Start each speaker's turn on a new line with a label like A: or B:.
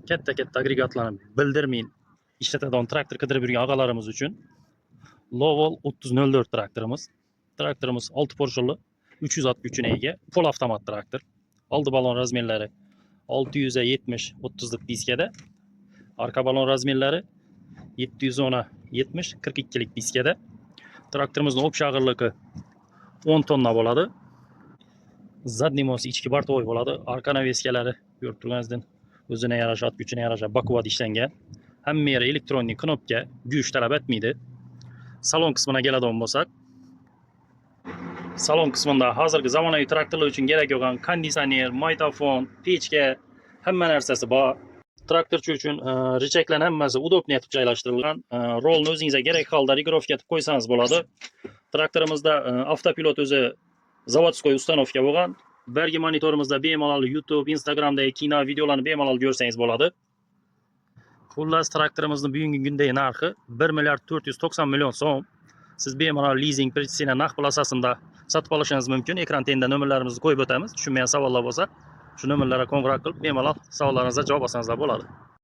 A: katta agregatlarni bildirmay ishlatadigan traktor qidirib yurgan og'alarimiz uchun Lovol 3004 traktorimiz. Traktorimiz 6 porshili 300 at kuchine ega pol avtomat traktor. Oldi balon razmerlari 670 30lik diskada. Arka balon razmerlari 710 70 42lik diskada. Traktorimizning общий og'irligi 10 tonna bo'ladi. Zadniy mosi ichki bortovoy bo'ladi. Arka naveskalari ko'rib turganingizdan o'zine yarasha, at kuchine yarasha bakovat ishlangan. Hamma yeri elektronik knopka, kuch talab etmaydi. Salon qismına keladigan bo'lsak, salon qismida hozirgi zamonaviy traktorlar uchun kerak bo'lgan konditsioner, magnitofon, pechka, hamma narsasi bor. Traktorchi uchun richaklar hammasi udobniy etib joylashtirilgan. Rolni o'zingizga kerak holda regirovka etib qo'ysangiz bo'ladi. Traktorimizda avtopilot o'zi zavodskoy ustanovka bo'lgan. Bergi monitorimizda bemalol YouTube, Instagramdagi kino videolarni bemalol ko'rsangiz bo'ladi. Xullas traktorimizning bugungi kundagi narxi 1 milliard 490 million so'm. Siz bemalol leasing pritsina naqd pul asosida sotib olishingiz mumkin. Ekran tenda nomerlarimizni qo'yib o'tamiz. Tushunmagan savollar bo'lsa, shu nomerlarga qo'ng'iroq qilib bemalol savollaringizga javob olsangizlar bo'ladi.